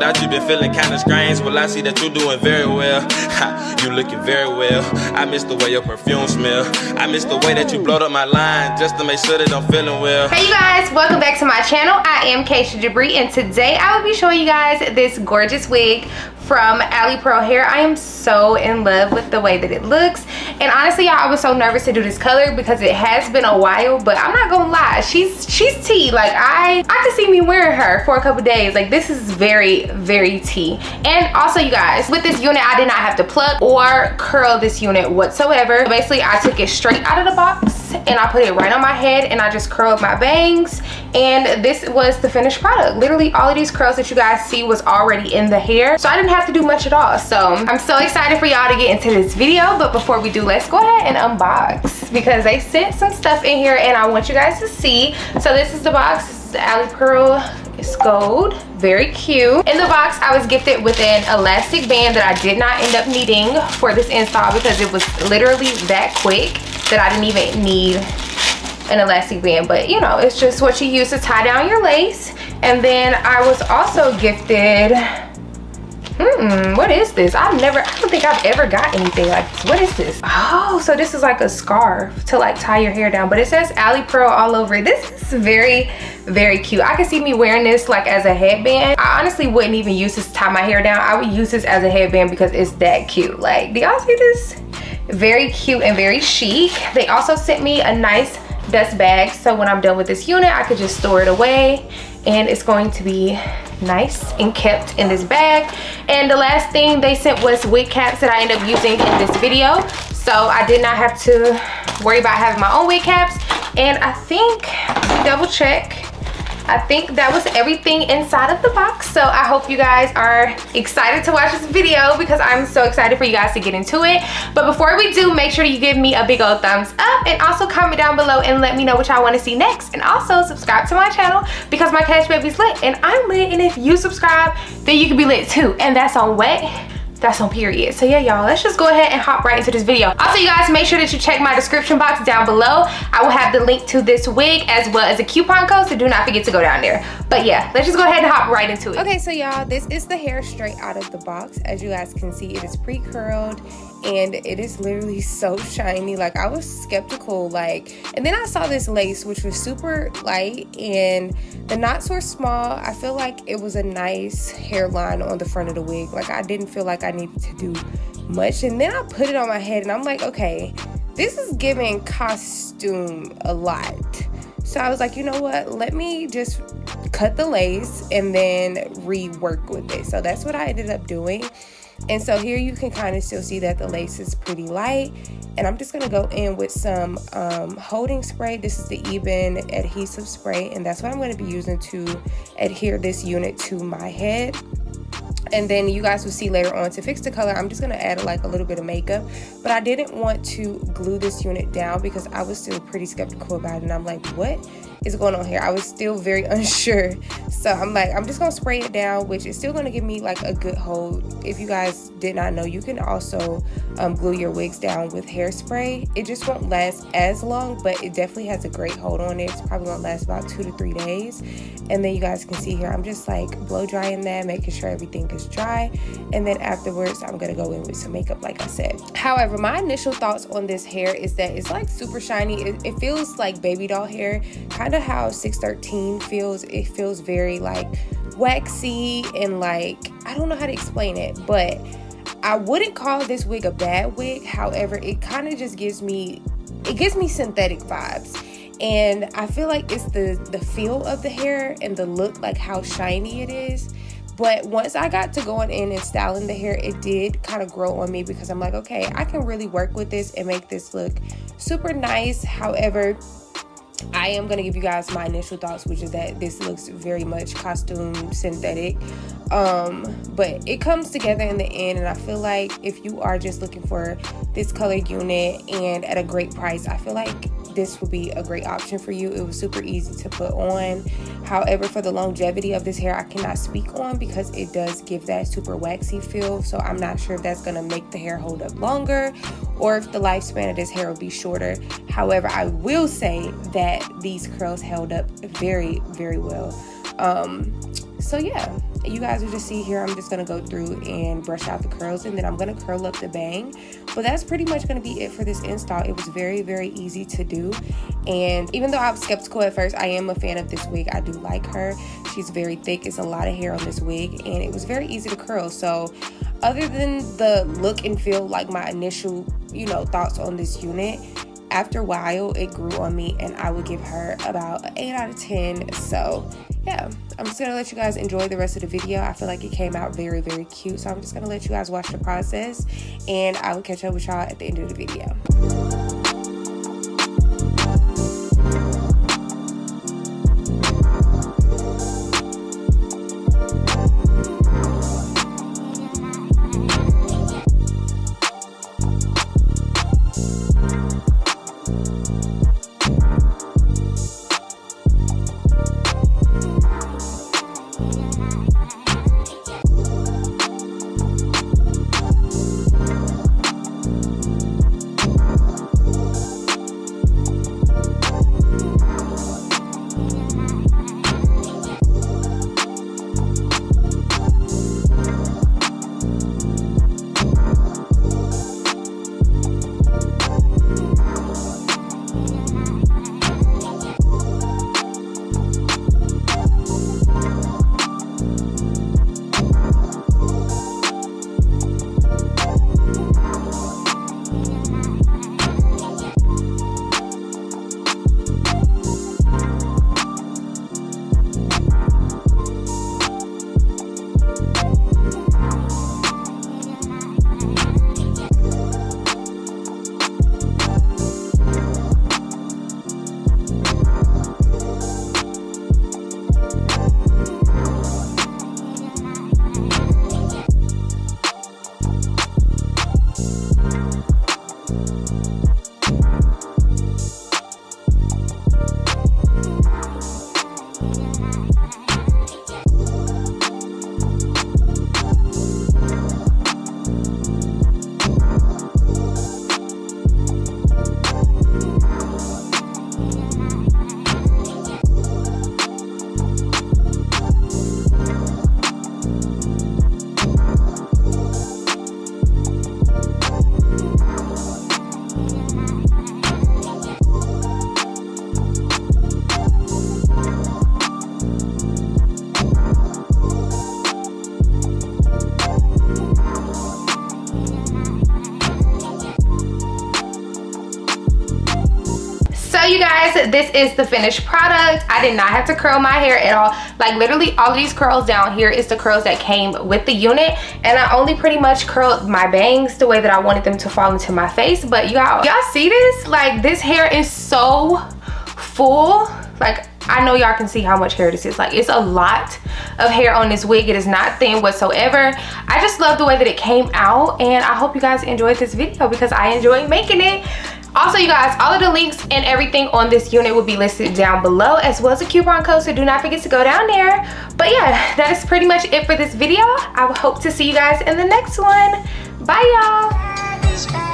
without you been feeling kinda strange. Well, I see that you're doing very well. You looking very well. I miss the way your perfume smell. I miss the way that you blowed up my line just to make sure that I'm feeling well. Hey you guys, welcome back to my channel. I am Kashia Jabre, and today I will be showing you guys this gorgeous wig from Alipearl hair. I am so in love with the way that it looks, and honestly y'all, I was so nervous to do this color because it has been a while, but I'm not gonna lie, she's tea. Like I could see me wearing her for a couple days. Like this is very tea. And also you guys, with this unit I did not have to pluck or curl this unit whatsoever. Basically I took it straight out of the box and I put it right on my head and I just curled my bangs, and this was the finished product. Literally all of these curls that you guys see was already in the hair, so I didn't have to do much at all. So I'm so excited for y'all to get into this video, but before we do, let's go ahead and unbox because they sent some stuff in here and I want you guys to see. So this is the box. This is the Alipearl. It's gold, very cute. In the box I was gifted with an elastic band that I did not end up needing for this install because it was literally that quick that I didn't even need an elastic band, but you know, it's just what you use to tie down your lace. And then I was also gifted, what is this? I don't think I've ever got anything like this. What is this? Oh, so this is like a scarf to like tie your hair down, but it says Alipearl all over it. This is very cute. I can see me wearing this like as a headband. I honestly wouldn't even use this to tie my hair down. I would use this as a headband because it's that cute. Like, do y'all see this? Very cute and very chic. They also sent me a nice dust bag, so when I'm done with this unit I could just store it away and it's going to be nice and kept in this bag. And the last thing they sent was wig caps that I end up using in this video, so I did not have to worry about having my own wig caps. And I think, double check, I think that was everything inside of the box. So I hope you guys are excited to watch this video because I'm so excited for you guys to get into it. But before we do, make sure you give me a big old thumbs up and also comment down below and let me know what y'all want to see next. And also subscribe to my channel because my Cash Baby's lit and I'm lit, and if you subscribe then you can be lit too, and that's on what? That's on period. So yeah y'all, let's just go ahead and hop right into this video. Also you guys, make sure that you check my description box down below. I will have the link to this wig as well as a coupon code, so do not forget to go down there. But yeah, let's just go ahead and hop right into it. Okay, so y'all, this is the hair straight out of the box. As you guys can see, it is pre-curled and it is literally so shiny. Like I was skeptical, like, and then I saw this lace which was super light and the knots were small. I feel like it was a nice hairline on the front of the wig. Like I didn't feel like I needed to do much. And then I put it on my head and I'm like, okay, this is giving costume a lot. So I was like, you know what, let me just cut the lace and then rework with it. So that's what I ended up doing. And so here you can kind of still see that the lace is pretty light, and I'm just going to go in with some holding spray. This is the Eben adhesive spray, and that's what I'm going to be using to adhere this unit to my head. And then you guys will see later on, to fix the color, I'm just going to add like a little bit of makeup, but I didn't want to glue this unit down because I was still pretty skeptical about it, and I'm like, what is going on here? I was still very unsure. So I'm like, I'm just gonna spray it down, which is still gonna give me like a good hold. If you guys did not know, you can also glue your wigs down with hairspray. It just won't last as long, but it definitely has a great hold on it. It's probably gonna last about 2 to 3 days. And then you guys can see here, I'm just like blow drying that, making sure everything is dry. And then afterwards, I'm gonna go in with some makeup, like I said. However, my initial thoughts on this hair is that it's like super shiny. It feels like baby doll hair, kind of how 613 feels. It feels very like waxy and like, I don't know how to explain it, but I wouldn't call this wig a bad wig. However, it kind of just gives me synthetic vibes, and I feel like it's the feel of the hair and the look, like how shiny it is. But once I got to going in and styling the hair, it did kind of grow on me because I'm like, okay, I can really work with this and make this look super nice. However, I am going to give you guys my initial thoughts, which is that this looks very much costume synthetic, but it comes together in the end. And I feel like if you are just looking for this color unit and at a great price, I feel like this would be a great option for you. It was super easy to put on. However, for the longevity of this hair, I cannot speak on because it does give that super waxy feel. So I'm not sure if that's going to make the hair hold up longer or if the lifespan of this hair will be shorter. However, I will say that these curls held up very, very well. So yeah, you guys will just see here, I'm just gonna go through and brush out the curls, and then I'm gonna curl up the bang. But that's pretty much gonna be it for this install. It was very, very easy to do, and even though I was skeptical at first, I am a fan of this wig. I do like her. She's very thick. It's a lot of hair on this wig, and it was very easy to curl. So other than the look and feel, like my initial, you know, thoughts on this unit, after a while it grew on me, and I would give her about an 8 out of 10. So yeah, I'm just gonna let you guys enjoy the rest of the video. I feel like it came out very, very cute, so I'm just gonna let you guys watch the process, and I will catch up with y'all at the end of the video. You guys, this is the finished product. I did not have to curl my hair at all. Like literally all of these curls down here is the curls that came with the unit, and I only pretty much curled my bangs the way that I wanted them to fall into my face. But y'all see this? Like this hair is so full. Like I know y'all can see how much hair this is. Like it's a lot of hair on this wig. It is not thin whatsoever. I just love the way that it came out, and I hope you guys enjoyed this video because I enjoyed making it. Also, you guys, all of the links and everything on this unit will be listed down below, as well as a coupon code, so do not forget to go down there. But yeah, that is pretty much it for this video. I hope to see you guys in the next one. Bye, y'all.